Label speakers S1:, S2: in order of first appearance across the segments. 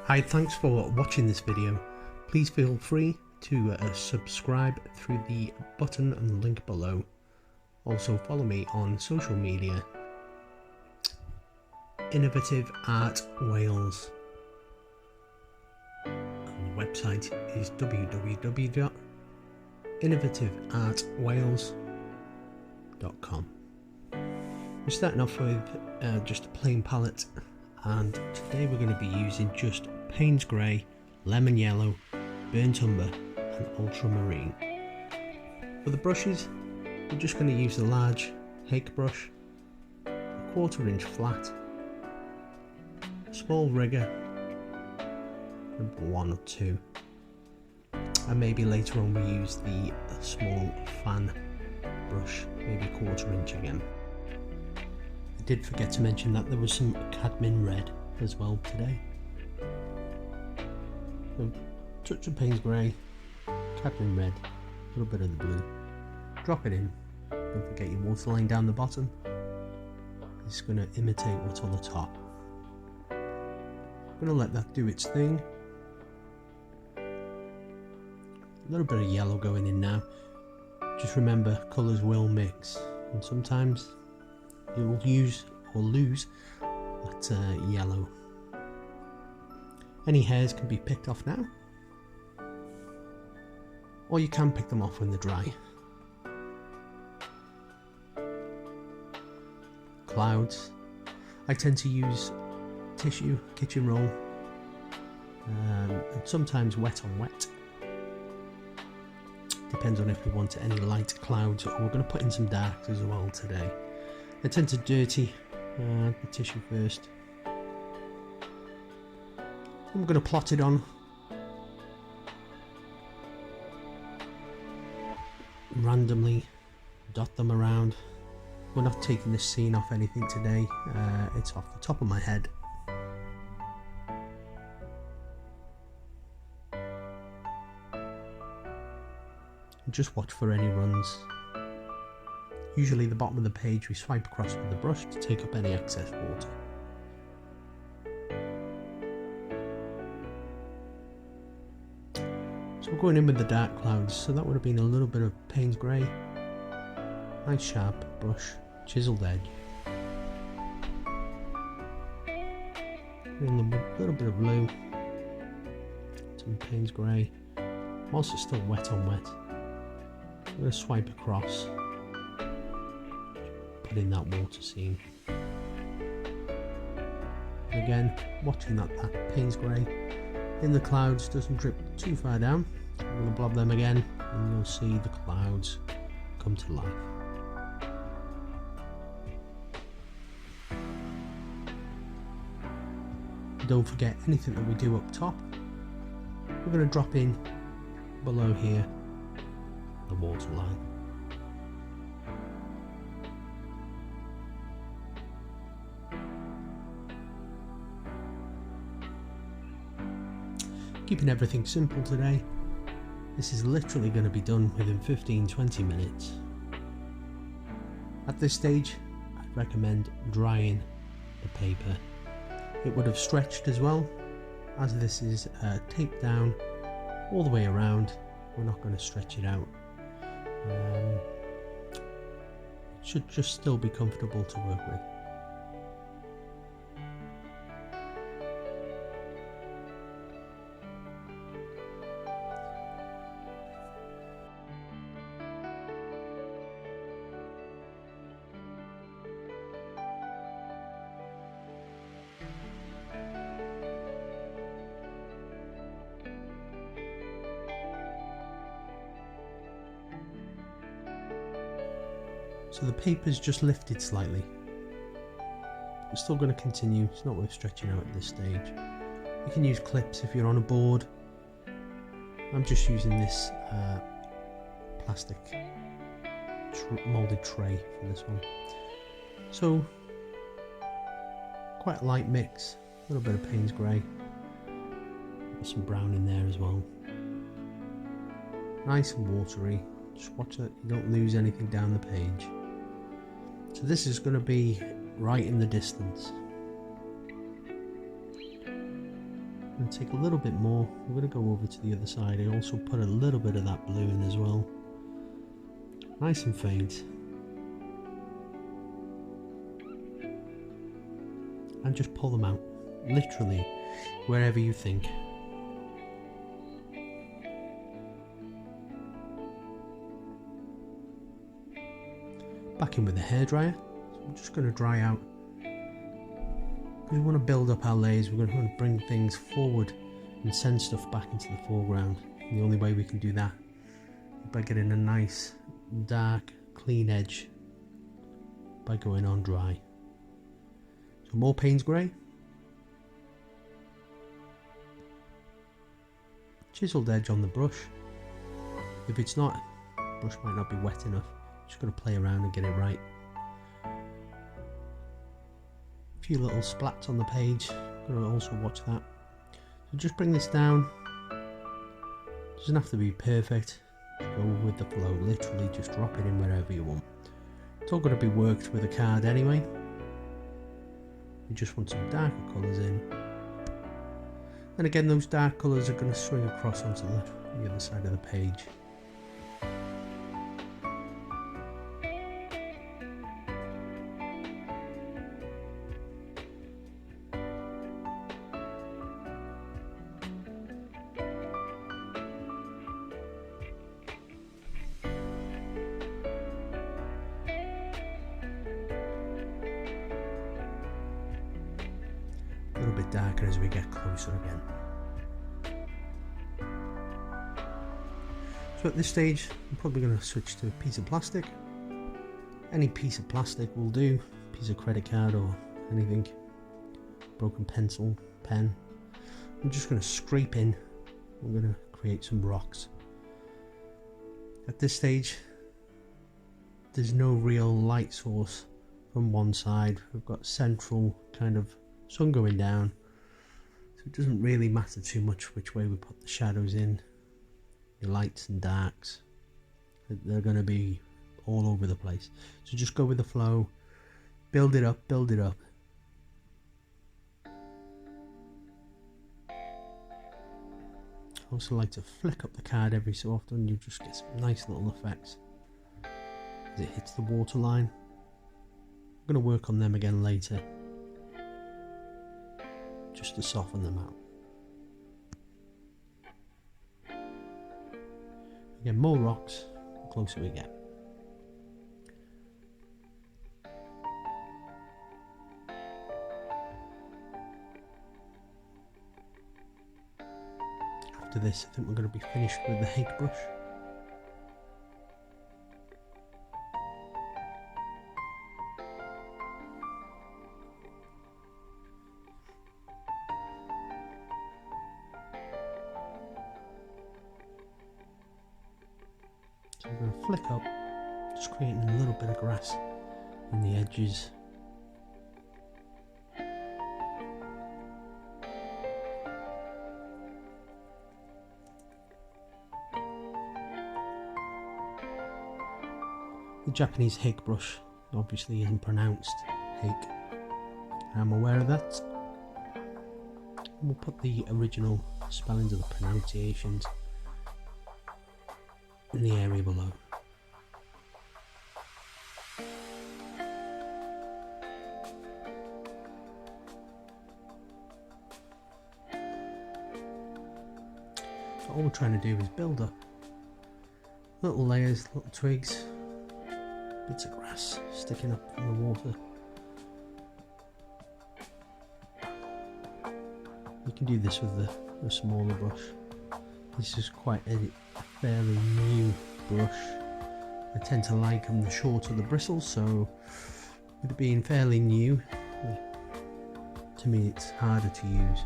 S1: Hi, thanks for watching this video. Please feel free to subscribe through the button and link below. Also follow me on social media. Innovative Art Wales. And the website is www.innovativeartwales.com. We're starting off with just a plain palette, and today we're going to be using just Payne's Grey, Lemon Yellow, Burnt Umber and Ultramarine. For the brushes, we're just going to use the large Hake Brush, a 1/4 inch flat, a small rigger, one or two, and maybe later on we use the small fan brush, maybe 1/4 inch again. I did forget to mention that there was some Cotman red as well today. So, touch of Payne's Grey, Cotman red, a little bit of the blue. Drop it in. Don't forget your waterline down the bottom. It's going to imitate what's on the top. I'm going to let that do its thing. A little bit of yellow going in now. Just remember, colours will mix, and sometimes you will use or lose that yellow. Any hairs can be picked off now, or you can pick them off when they're dry. Clouds. I tend to use tissue, kitchen roll, and sometimes wet on wet. Depends on if we want any light clouds, or we're going to put in some darks as well today. I tend to dirty the tissue first. I'm going to plot it on. Randomly dot them around. We're not taking the scene off anything today. It's off the top of my head. Just watch for any runs. Usually the bottom of the page we swipe across with the brush to take up any excess water. So we're going in with the dark clouds, so that would have been a little bit of Payne's Grey. Nice sharp brush, chiseled edge. And a little bit of blue. Some Payne's Grey. Whilst it's still wet on wet, I'm going to swipe across. Put in that water scene. And again, watching that Payne's Grey in the clouds doesn't drip too far down. I'm going to blob them again, and you'll see the clouds come to life. Don't forget anything that we do up top, we're going to drop in below here the water line. Keeping everything simple today. This is literally going to be done within 15-20 minutes. At this stage, I'd recommend drying the paper. It would have stretched as well, as this is taped down all the way around. We're not going to stretch it out. It should just still be comfortable to work with. So the paper's just lifted slightly. We're still going to continue, it's not worth stretching out at this stage. You can use clips if you're on a board. I'm just using this plastic moulded tray for this one. So, quite a light mix, a little bit of Payne's Grey. Got some brown in there as well. Nice and watery, just watch that you don't lose anything down the page. So this is going to be right in the distance. I'm going to take a little bit more. I'm going to go over to the other side. I also put a little bit of that blue in as well. Nice and faint. And just pull them out. Literally, wherever you think. Back in with the hairdryer. So I'm just going to dry out. Because we want to build up our layers, we're going to bring things forward and send stuff back into the foreground. And the only way we can do that is by getting a nice, dark, clean edge by going on dry. So more Payne's grey. Chiseled edge on the brush. If it's not, the brush might not be wet enough. Just got to play around and get it right. A few little splats on the page. Got to also watch that. So just bring this down. Doesn't have to be perfect. Go with the flow. Literally just drop it in wherever you want. It's all got to be worked with a card anyway. You just want some darker colours in. And again, those dark colours are going to swing across onto the other side of the page. A little bit darker as we get closer again. So at this stage, I'm probably going to switch to a piece of plastic. Any piece of plastic will do, piece of credit card or anything, broken pencil, pen. I'm just going to scrape in, I'm going to create some rocks. At this stage, there's no real light source from one side. We've got central kind of sun going down, so it doesn't really matter too much which way we put the shadows in. The lights and darks, they're going to be all over the place, so just go with the flow, build it up, build it up. I also like to flick up the card every so often. You just get some nice little effects as it hits the waterline. I'm going to work on them again later, just to soften them out. Again, more rocks the closer we get. After this, I think we're going to be finished with the Hake Brush. So we're going to flick up, just creating a little bit of grass in the edges. The Japanese Hake Brush obviously isn't pronounced Hake. I'm aware of that. We'll put the original spellings of the pronunciations in the area below. So all we're trying to do is build up little layers, little twigs, bits of grass sticking up from the water. You can do this with a smaller brush. This is quite a fairly new brush. I tend to like them the shorter the bristles, so with it being fairly new, to me it's harder to use.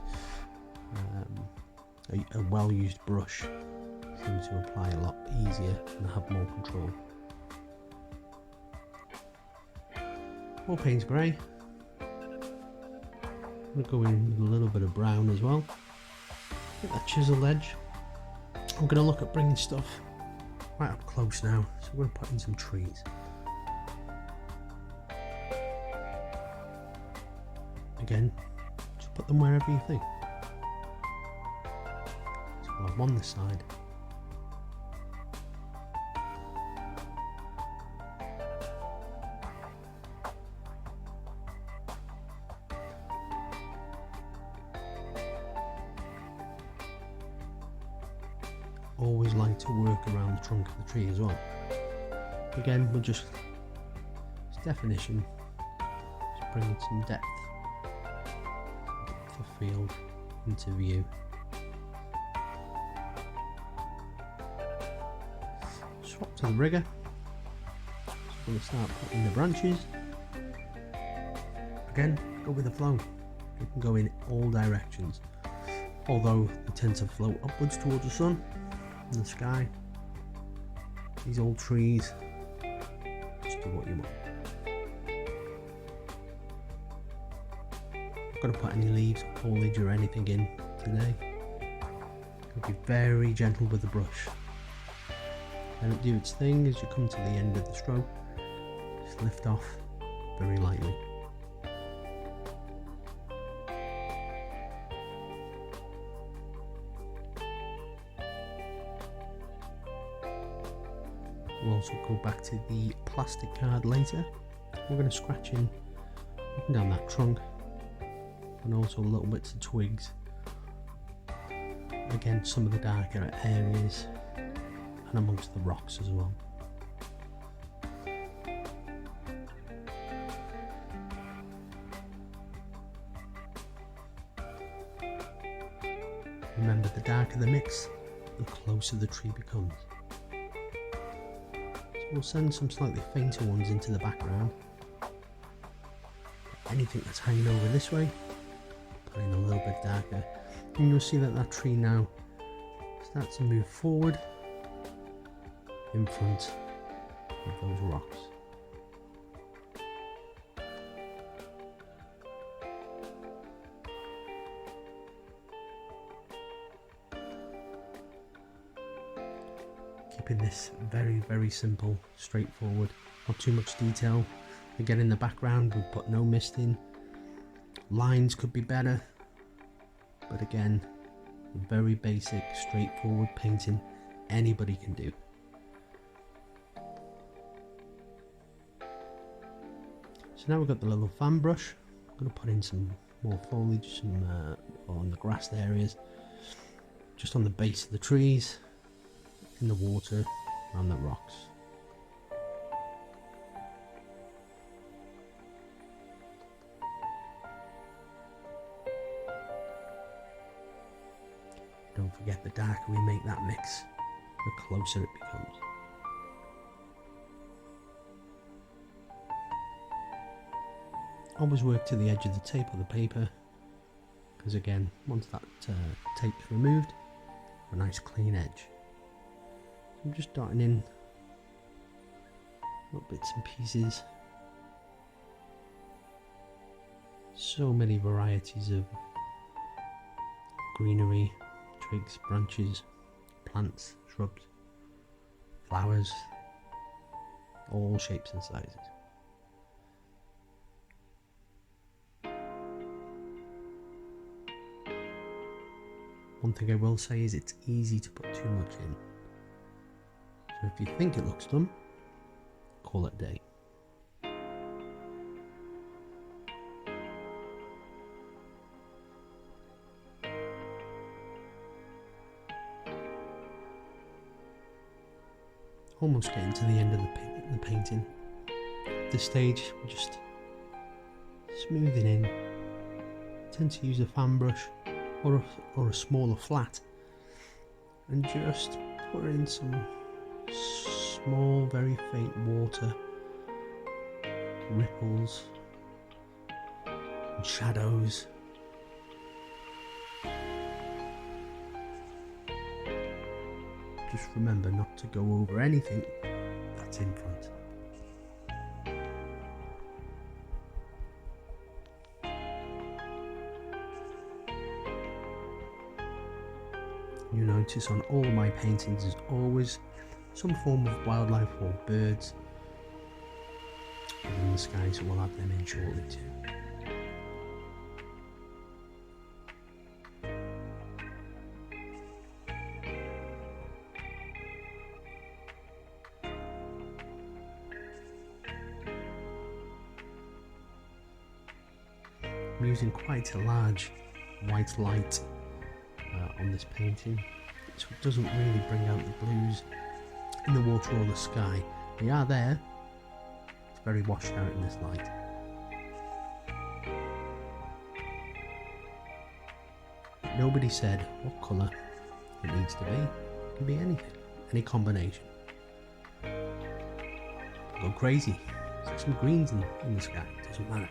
S1: A well-used brush seems to apply a lot easier and have more control. More Payne's grey. I'm going to go in with a little bit of brown as well. Get that chisel edge. I'm going to look at bringing stuff right up close now, so we're going to put in some trees. Again, just put them wherever you think. some on this side. Always like to work around the trunk of the tree as well. Again, we'll just, it's definition, just bringing some depth of field into view. Swap to the rigger. So we're going to start putting the branches. Again, go with the flow. You can go in all directions, although they tend to float upwards towards the sun and the sky. These old trees, just do what you want. Not going to put any leaves, foliage or anything in today. I'll be very gentle with the brush. Let it do its thing as you come to the end of the stroke. Just lift off very lightly. We'll also go back to the plastic card later. We're going to scratch in up and down that trunk, and also little bits of twigs. Again, some of the darker areas and amongst the rocks as well. Remember, the darker the mix, the closer the tree becomes. We'll send some slightly fainter ones into the background. Anything that's hanging over this way, put in a little bit darker. And you'll see that that tree now starts to move forward in front of those rocks. Keeping this very, very simple, straightforward, not too much detail. Again, in the background we put no mist in. Lines could be better, but again, very basic, straightforward painting anybody can do. So now we've got the little fan brush. I'm going to put in some more foliage, some on the grassed areas, just on the base of the trees, in the water, on the rocks. Don't forget, the darker we make that mix, the closer it becomes. Always work to the edge of the tape or the paper, because again, once that tape's removed, a nice clean edge. I'm just dotting in little bits and pieces. So many varieties of greenery, twigs, branches, plants, shrubs, flowers, all shapes and sizes. One thing I will say is it's easy to put too much in. So if you think it looks done, call it a day. Almost getting to the end of the painting. At this stage, we're just smoothing in. Tend to use a fan brush or a smaller flat, and just put in some small, very faint water, ripples, and shadows. Just remember not to go over anything that's in front. You notice on all my paintings there's always some form of wildlife or birds in the sky, so we'll have them in shortly too. I'm using quite a large white light on this painting, so it doesn't really bring out the blues in the water or the sky. They are there, it's very washed out in this light. Nobody said what colour it needs to be. It can be anything, any combination. Go crazy, stick some greens in the sky, it doesn't matter.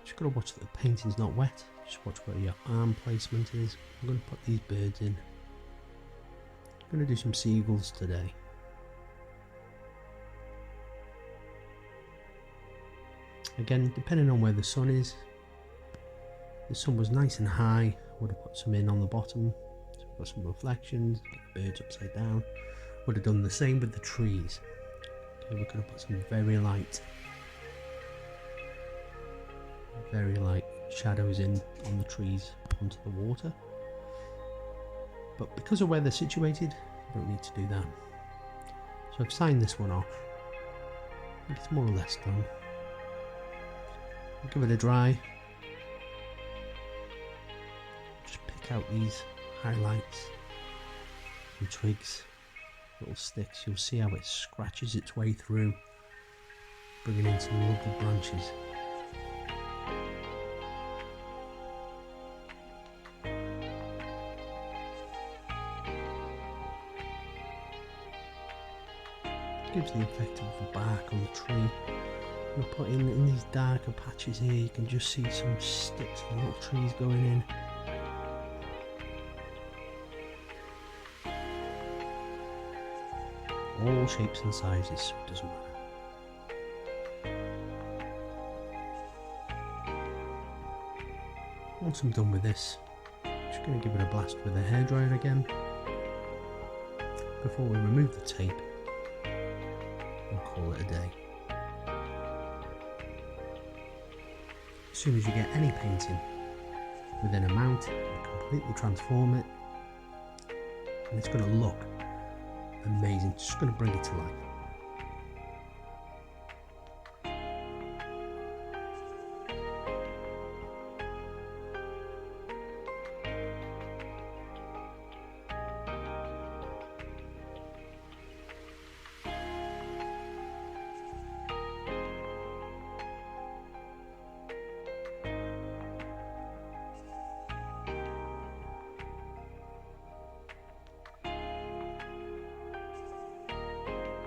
S1: Just gotta watch that the painting's not wet, just watch where your arm placement is. I'm gonna put these birds in. I'm gonna do some seagulls today. Again, depending on where the sun is, if the sun was nice and high, I would have put some in on the bottom, so we've got some reflections, the birds upside down. Would have done the same with the trees. Okay, we're going to put some very light shadows in on the trees onto the water. But because of where they're situated, I don't need to do that. So I've signed this one off. I think it's more or less done. I'll give it a dry. Just pick out these highlights and twigs, little sticks. You'll see how it scratches its way through, bringing in some lovely branches. Gives the effect of the bark on the tree. I'm put in these darker patches here, you can just see some sticks and little trees going in. All shapes and sizes, so it doesn't matter. Once I'm done with this, I'm just going to give it a blast with a hairdryer again before we remove the tape and call it a day. As soon as you get any painting within a mount, you completely transform it and it's going to look amazing. It's just going to bring it to life.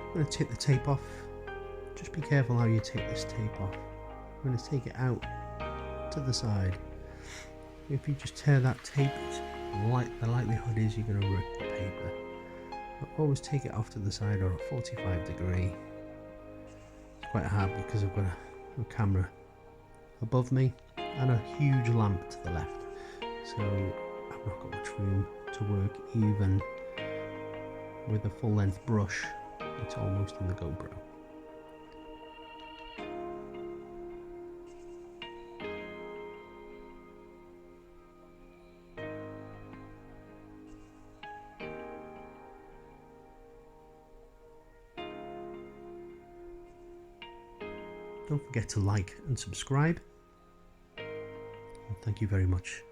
S1: I'm going to take the tape off. Just be careful how you take this tape off. I'm going to take it out to the side. If you just tear that tape, the likelihood is you're going to rip the paper. But always take it off to the side or a 45 degree. It's quite hard because I've got a camera above me and a huge lamp to the left. So I've not got much room to work even with a full length brush. It's almost in the GoPro. Don't forget to like and subscribe. And thank you very much.